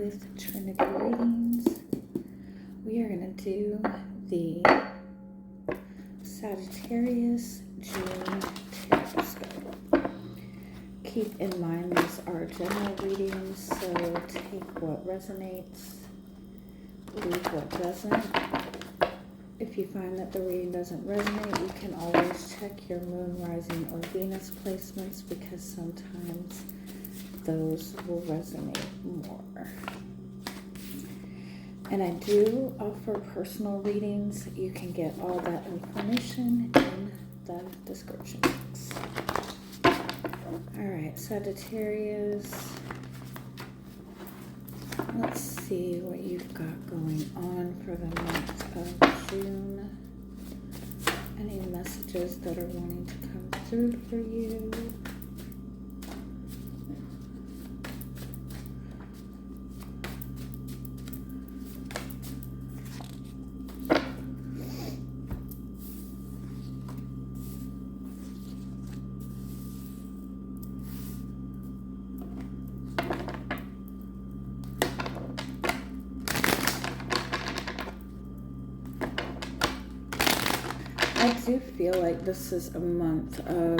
with Trinity Readings. We are going to do the Sagittarius June Tarotscope. Keep in mind these are general readings, so take what resonates, leave what doesn't. If you find that the reading doesn't resonate, you can always check your moon, rising, or Venus placements because sometimes those will resonate more. And I do offer personal readings. You can get all that information in the description box. Alright, Sagittarius. Let's see what you've got going on for the month of June. Any messages that are wanting to come through for you? I do feel like this is a month of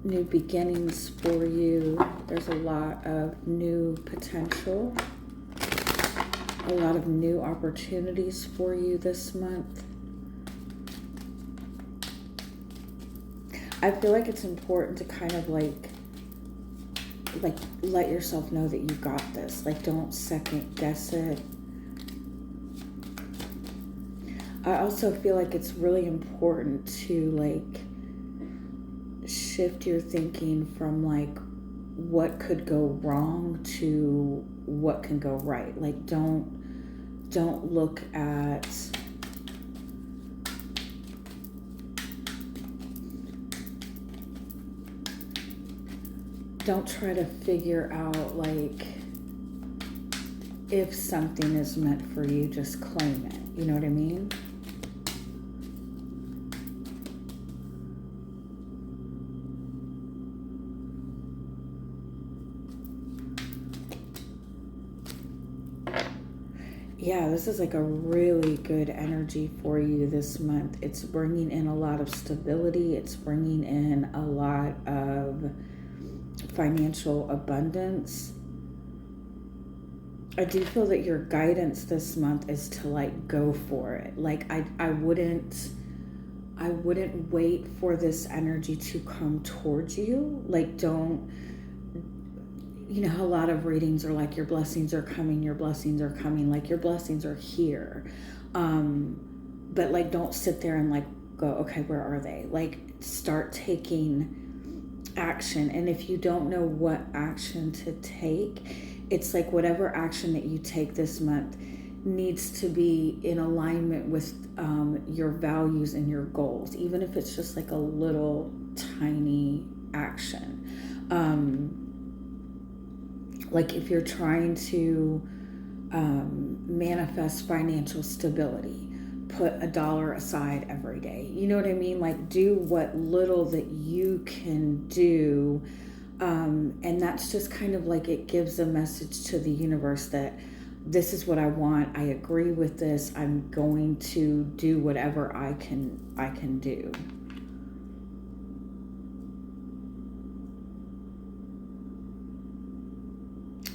new beginnings for you. There's a lot of new potential, a lot of new opportunities for you this month. I feel like it's important to kind of like let yourself know that you got this. Like, don't second guess it. I also feel like it's really important to like shift your thinking from like what could go wrong to what can go right. Like don't look at don't try to figure out like if something is meant for you, just claim it. You know what I mean? Yeah, this is like a really good energy for you this month. It's bringing in a lot of stability. It's bringing in a lot of financial abundance. I do feel that your guidance this month is to like go for it. Like I wouldn't wait for this energy to come towards you. Like don't, you know how a lot of readings are like your blessings are coming, like your blessings are here. But like don't sit there and like go, okay, where are they? Like start taking action. And if you don't know what action to take, it's like whatever action that you take this month needs to be in alignment with your values and your goals, even if it's just like a little tiny action. Like if you're trying to manifest financial stability, put $1 aside every day. You know what I mean? Like do what little that you can do. And that's just kind of like it gives a message to the universe that this is what I want. I agree with this. I'm going to do whatever I can do.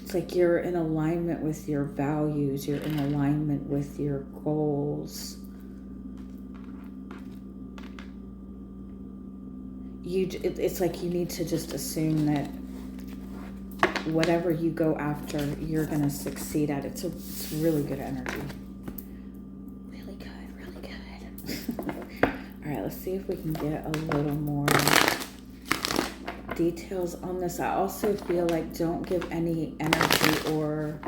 It's like you're in alignment with your values. You're in alignment with your goals. It's like you need to just assume that whatever you go after, you're going to succeed at. It's really good energy. Really good. All right, let's see if we can get a little more details on this. I also feel like don't give any energy or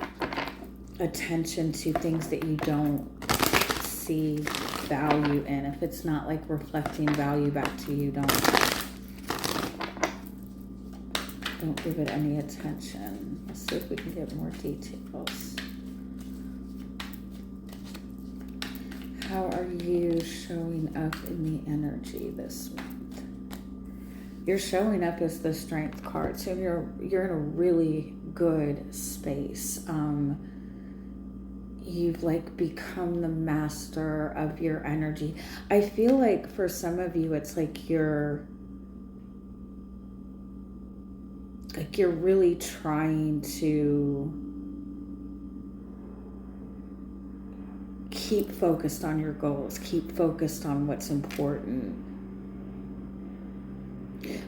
attention to things that you don't see value in. If it's not like reflecting value back to you, don't give it any attention. Let's see if we can get more details. How are you showing up in the energy this month? You're showing up as the Strength card, so you're in a really good space. You've like become the master of your energy. I feel like for some of you, it's like you're really trying to keep focused on your goals, keep focused on what's important.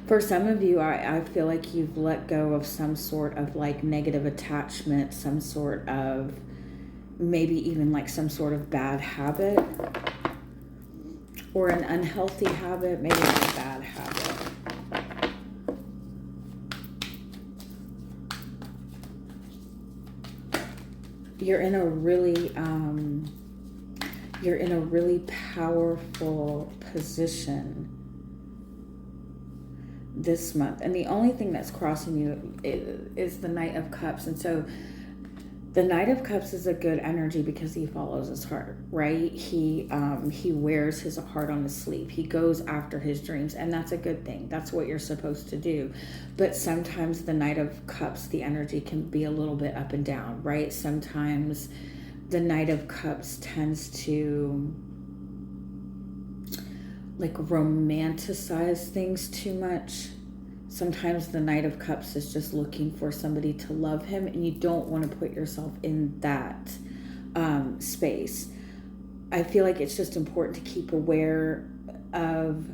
For some of you, I feel like you've let go of some sort of like negative attachment, some sort of, maybe even like some sort of bad habit or an unhealthy habit, maybe it's a bad habit. You're in a really powerful position this month. And the only thing that's crossing you is the Knight of Cups. And so the Knight of Cups is a good energy because he follows his heart, right? He wears his heart on his sleeve. He goes after his dreams, and that's a good thing. That's what you're supposed to do. But sometimes the Knight of Cups, the energy can be a little bit up and down, right? Sometimes the Knight of Cups tends to like romanticize things too much. Sometimes the Knight of Cups is just looking for somebody to love him, and you don't want to put yourself in that space. I feel like it's just important to keep aware of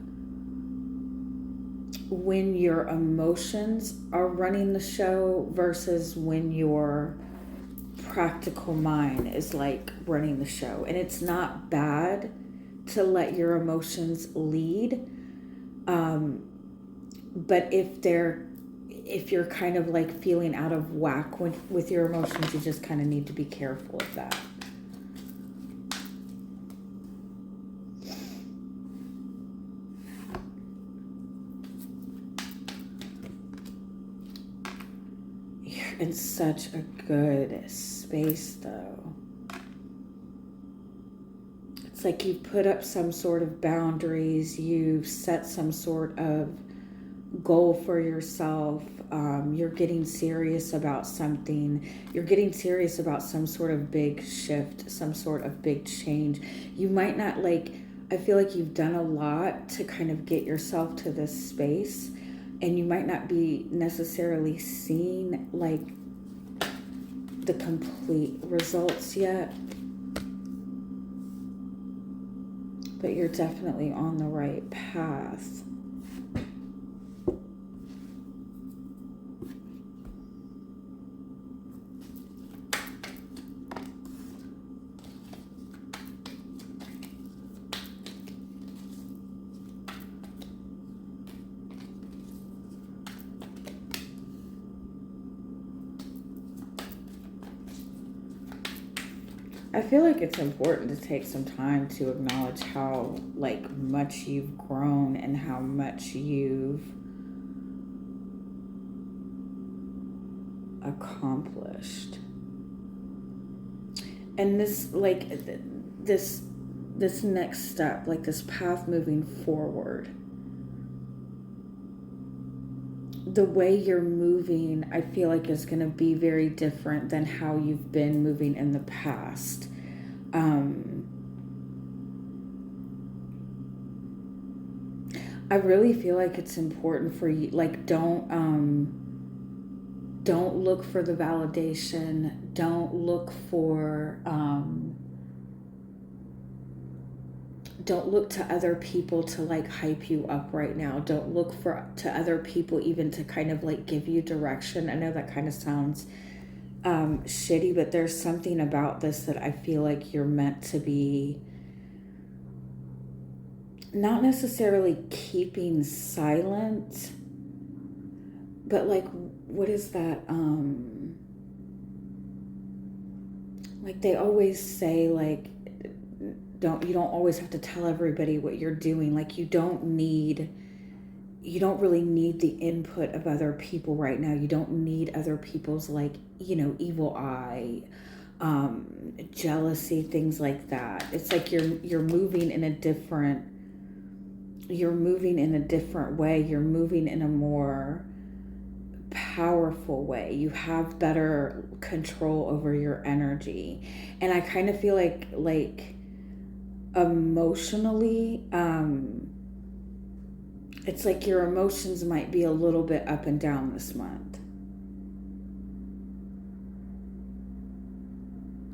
when your emotions are running the show versus when your practical mind is like running the show. And it's not bad to let your emotions lead. But if you're kind of like feeling out of whack with your emotions, you just kind of need to be careful of that. You're in such a good space though. It's like you've put up some sort of boundaries, you've set some sort of goal for yourself. You're getting serious about something. You're getting serious about some sort of big shift, some sort of big change. You might not I feel like you've done a lot to kind of get yourself to this space, and you might not be necessarily seeing like the complete results yet, but you're definitely on the right path. I feel like it's important to take some time to acknowledge how like much you've grown and how much you've accomplished. And this this next step, like this path moving forward, the way you're moving, I feel like is going to be very different than how you've been moving in the past. I really feel like it's important for you, like don't look for the validation. Don't look to other people to like hype you up right now. Don't look to other people even to kind of like give you direction. I know that kind of sounds shitty, but there's something about this that I feel like you're meant to be not necessarily keeping silent, but like, what is that? Like they always say, like, you don't always have to tell everybody what you're doing. Like you don't really need the input of other people right now. You don't need other people's like, evil eye, jealousy, things like that. It's like you're moving in a different you're moving in a different way. You're moving in a more powerful way. You have better control over your energy. And I kind of feel like emotionally, it's like your emotions might be a little bit up and down this month.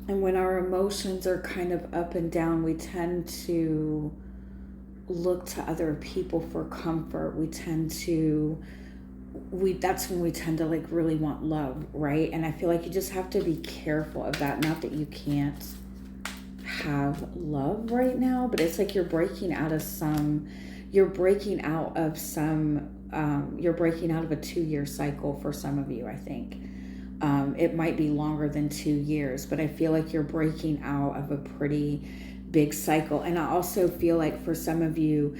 And when our emotions are kind of up and down, we tend to look to other people for comfort. That's when we tend to like really want love, right? And I feel like you just have to be careful of that. Not that you can't have love right now, but it's like you're breaking out of a 2-year cycle for some of you, I think. It might be longer than 2 years, but I feel like you're breaking out of a pretty big cycle. And I also feel like for some of you,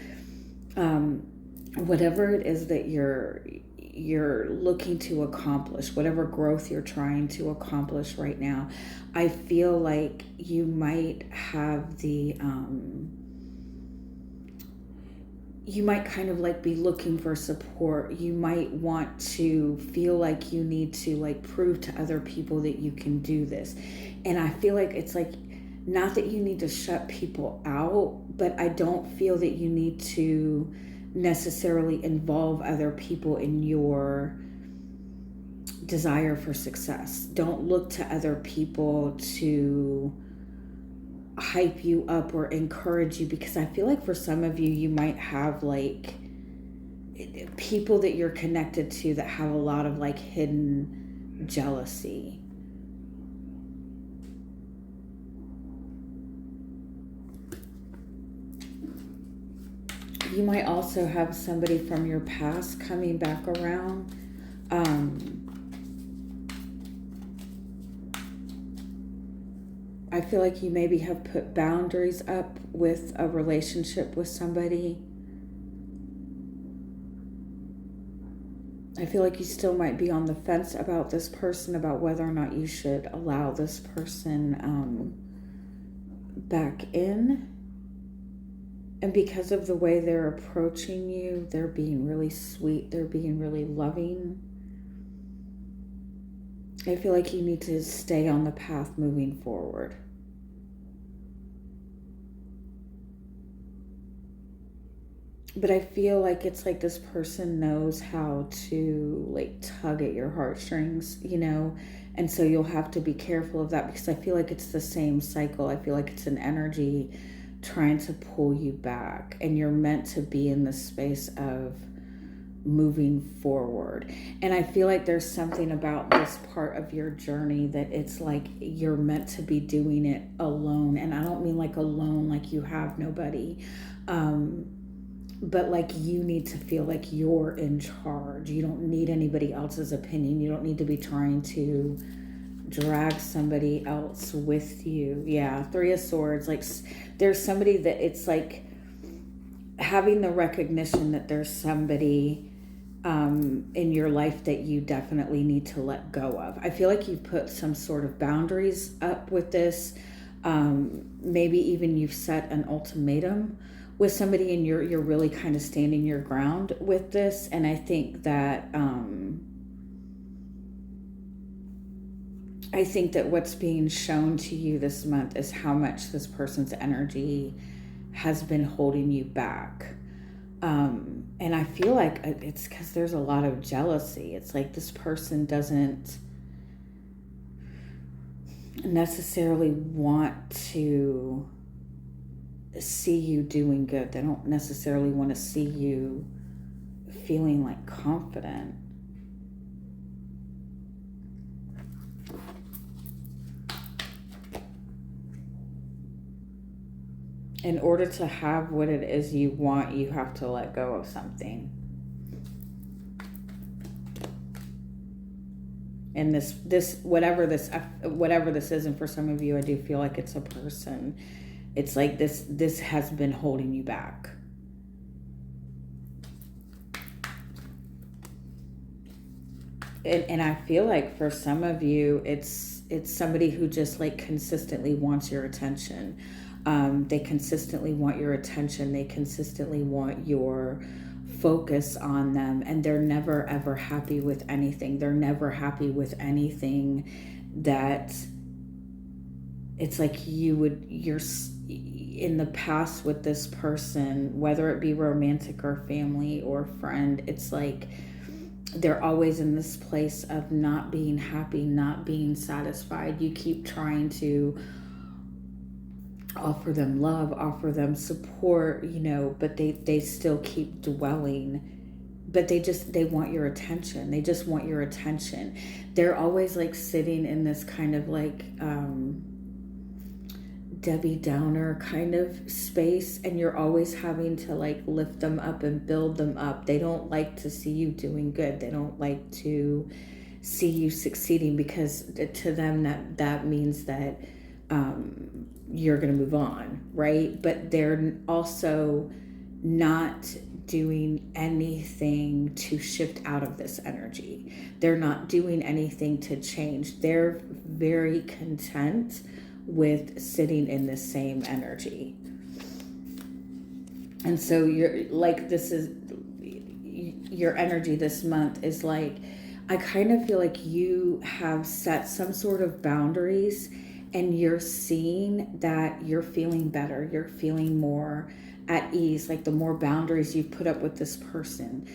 whatever it is that you're looking to accomplish, whatever growth you're trying to accomplish right now, I feel like you might have you might kind of like be looking for support. You might want to feel like you need to like prove to other people that you can do this. And I feel like it's like, not that you need to shut people out, but I don't feel that you need to necessarily involve other people in your desire for success. Don't look to other people to hype you up or encourage you, because I feel like for some of you, you might have like people that you're connected to that have a lot of like hidden jealousy. You might also have somebody from your past coming back around. I feel like you maybe have put boundaries up with a relationship with somebody. I feel like you still might be on the fence about this person, about whether or not you should allow this person back in. And because of the way they're approaching you, they're being really sweet, they're being really loving. I feel like you need to stay on the path moving forward. But I feel like it's like this person knows how to like tug at your heartstrings, you know? And so you'll have to be careful of that, because I feel like it's the same cycle. I feel like it's an energy trying to pull you back, and you're meant to be in the space of moving forward. And I feel like there's something about this part of your journey that it's like you're meant to be doing it alone. And I don't mean like alone, like you have nobody, but like you need to feel like you're in charge. You don't need anybody else's opinion. You don't need to be trying to drag somebody else with you. Yeah, 3 of Swords. Like there's somebody that it's like having the recognition that there's somebody in your life that you definitely need to let go of. I feel like you've put some sort of boundaries up with this. Maybe even you've set an ultimatum with somebody, and you're really kind of standing your ground with this. And I think that what's being shown to you this month is how much this person's energy has been holding you back. And I feel like it's because there's a lot of jealousy. It's like this person doesn't necessarily want to see you doing good. They don't necessarily want to see you feeling like confident. In order to have what it is you want, you have to let go of something. And whatever this is, and for some of you, I do feel like it's a person. It's like this has been holding you back. And I feel like for some of you, it's somebody who just like consistently wants your attention. They consistently want your attention. They consistently want your focus on them, and they're never ever happy with anything. They're never happy with anything that it's like you're in the past with this person, whether it be romantic or family or friend. It's like they're always in this place of not being happy, not being satisfied. You keep trying to offer them love, offer them support, but they still keep dwelling. But they want your attention. They just want your attention. They're always like sitting in this kind of like Debbie Downer kind of space, and you're always having to like lift them up and build them up. They don't like to see you doing good. They don't like to see you succeeding, because to them that means that you're going to move on, right? But they're also not doing anything to shift out of this energy. They're not doing anything to change. They're very content with sitting in the same energy. And so you're like, this is your energy this month is like, I kind of feel like you have set some sort of boundaries, and you're seeing that you're feeling better. You're feeling more at ease. Like the more boundaries you've put up with this person,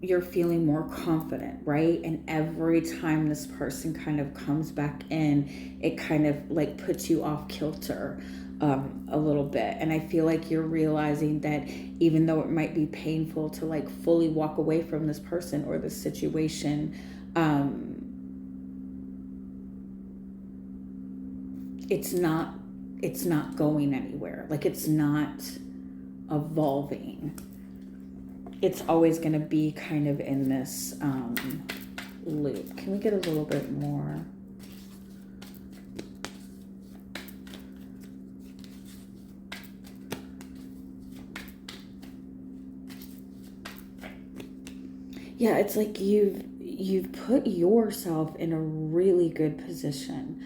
you're feeling more confident, right? And every time this person kind of comes back in, it kind of like puts you off kilter a little bit. And I feel like you're realizing that even though it might be painful to like fully walk away from this person or this situation, it's not going anywhere. Like it's not evolving. It's always going to be kind of in this loop. Can we get a little bit more? Yeah, it's like you've put yourself in a really good position.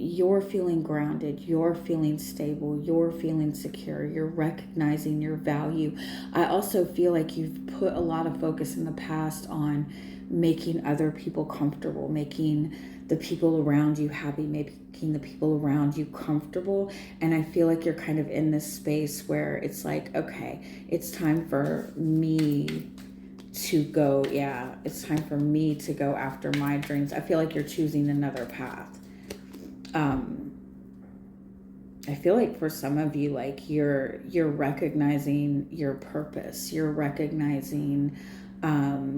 You're feeling grounded, you're feeling stable, you're feeling secure, you're recognizing your value. I also feel like you've put a lot of focus in the past on making other people comfortable, making the people around you happy, making the people around you comfortable. And I feel like you're kind of in this space where it's like, okay, it's time for me to go. Yeah, it's time for me to go after my dreams. I feel like you're choosing another path. I feel like for some of you, like you're recognizing your purpose. You're recognizing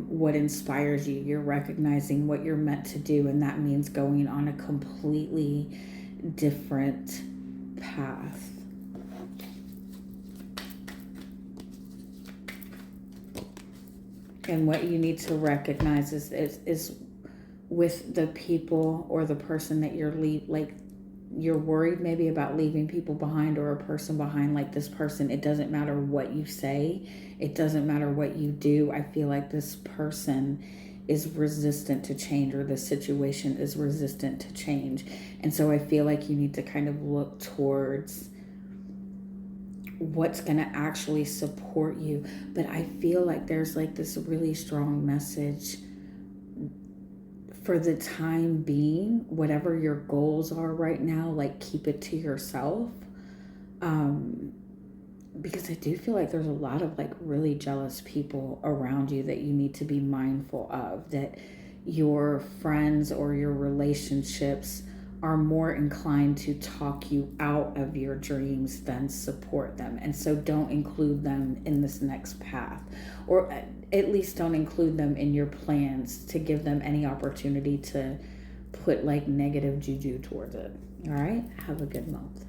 what inspires you. You're recognizing what you're meant to do, and that means going on a completely different path. And what you need to recognize is with the people or the person that you're worried maybe about leaving people behind or a person behind. Like this person, it doesn't matter what you say, it doesn't matter what you do. I feel like this person is resistant to change, or the situation is resistant to change. And so I feel like you need to kind of look towards what's going to actually support you. But I feel like there's like this really strong message for the time being. Whatever your goals are right now, like keep it to yourself, because I do feel like there's a lot of like really jealous people around you that you need to be mindful of, that your friends or your relationships are more inclined to talk you out of your dreams than support them. And so don't include them in this next path, or at least don't include them in your plans to give them any opportunity to put like negative juju towards it. All right, have a good month.